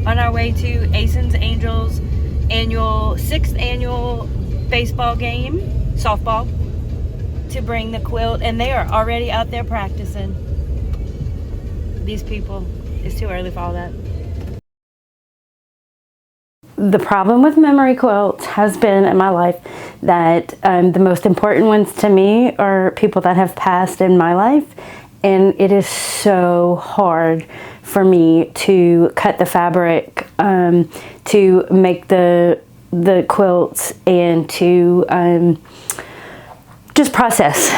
on our way to Ason's Angels sixth annual baseball game, softball, to bring the quilt, and they are already out there practicing. These people, it's too early for all that. The problem with memory quilts has been in my life that the most important ones to me are people that have passed in my life, and it is so hard for me to cut the fabric, to make the quilts, and to just process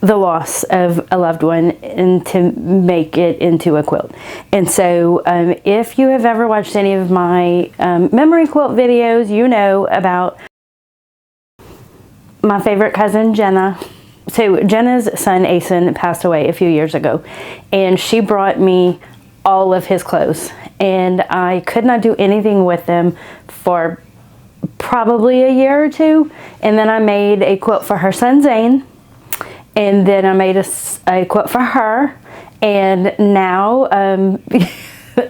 the loss of a loved one and to make it into a quilt. And so if you have ever watched any of my memory quilt videos, you know about my favorite cousin, Jenna. So Jenna's son, Ason, passed away a few years ago, and she brought me all of his clothes, and I could not do anything with them for probably a year or two, and then I made a quilt for her son Zane, and then I made a quilt for her, and now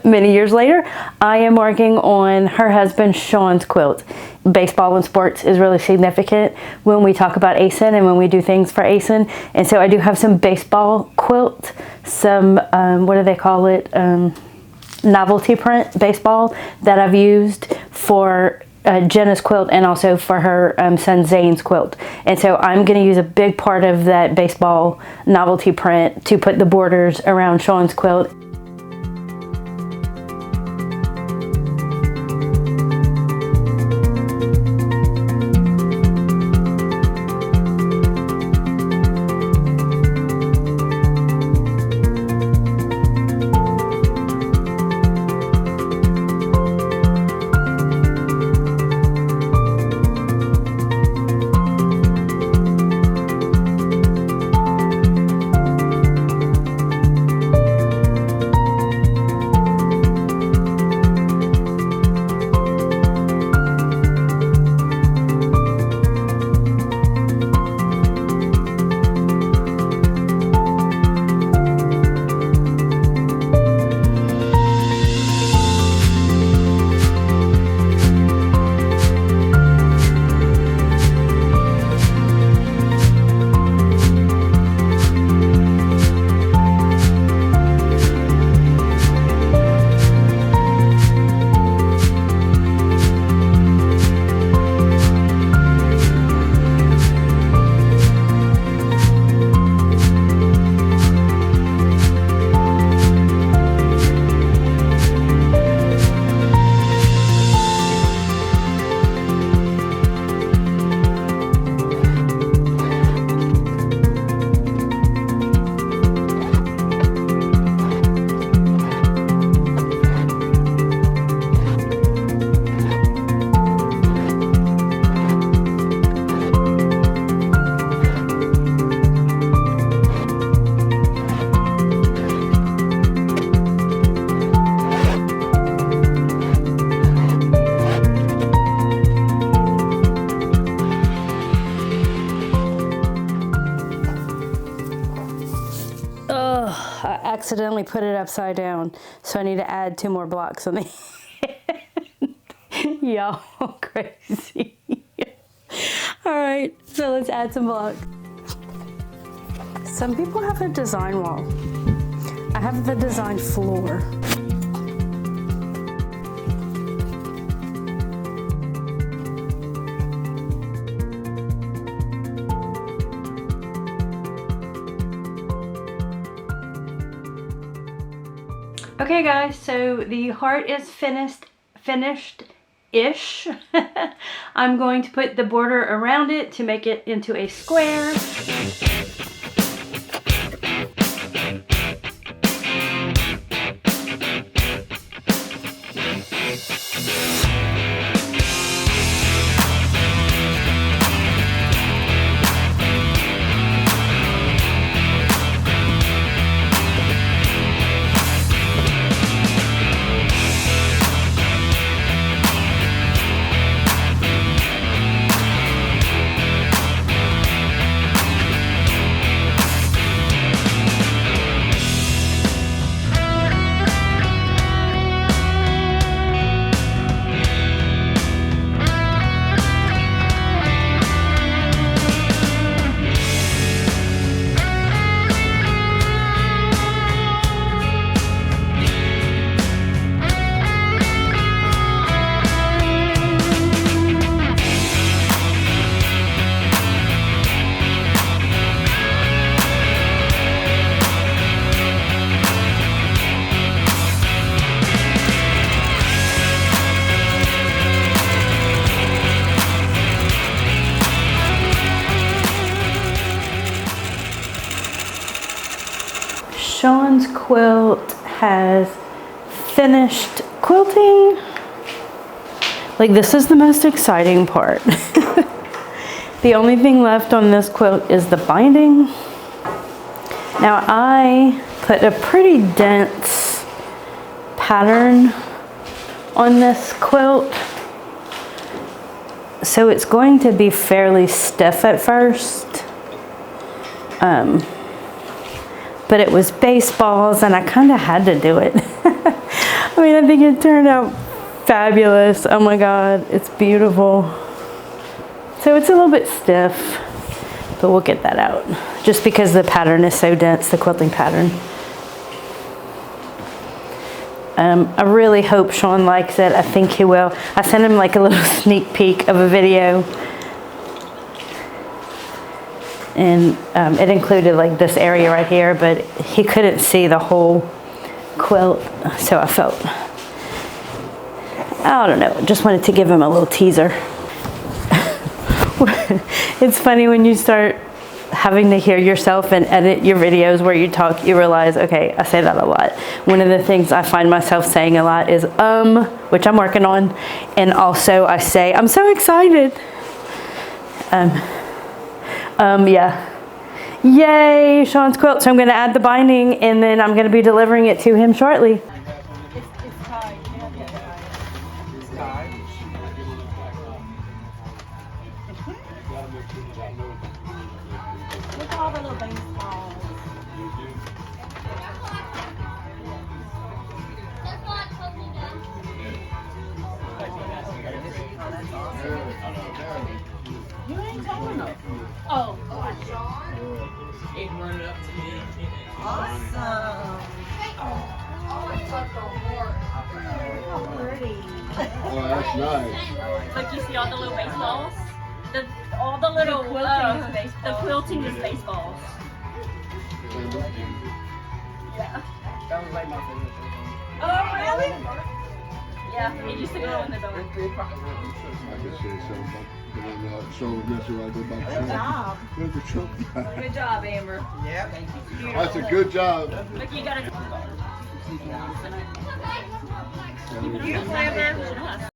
many years later I am working on her husband Shawn's quilt. Baseball and sports is really significant when we talk about Ason and when we do things for Ason, and so I do have some baseball quilt, some what do they call it, novelty print baseball that I've used for Jenna's quilt and also for her son Zane's quilt. And so I'm going to use a big part of that baseball novelty print to put the borders around Shawn's quilt. I accidentally put it upside down, so I need to add 2 more blocks on the end. Y'all crazy. All right, so let's add some blocks. Some people have a design wall. I have the design floor. Okay guys, so the heart is finished-ish. I'm going to put the border around it to make it into a square. Shawn's quilt has finished quilting. Like, this is the most exciting part. The only thing left on this quilt is the binding. Now, I put a pretty dense pattern on this quilt, so it's going to be fairly stiff at first. But it was baseballs and I kind of had to do it. I mean, I think it turned out fabulous. Oh my God, it's beautiful. So it's a little bit stiff, but we'll get that out just because the pattern is so dense, the quilting pattern. I really hope Shawn likes it. I think he will. I sent him like a little sneak peek of a video, and it included like this area right here, but he couldn't see the whole quilt, so I felt, I don't know, just wanted to give him a little teaser. It's funny when you start having to hear yourself and edit your videos where you talk, you realize, okay, I say that a lot. One of the things I find myself saying a lot is which I'm working on, and also I say, I'm so excited. Yeah. Yay, Shawn's quilt. So I'm going to add the binding, and then I'm going to be delivering it to him shortly. It's tied. It's tied. Look at all the little baseballs. You ain't telling them. Oh, He'd run it up to me. awesome. How pretty. Oh, that's nice. Like, you see all the little baseballs? All the little quilting is baseballs. The quilting is baseballs. Yeah. That was like my favorite thing. Oh, really? Yeah, it used to go in the dark. I can say something, but I'm not so this is what I go back to. Good job. There's a truck. Good job, Amber. Yeah, thank you. That's a good job. Look, you gotta. Beautiful, Amber.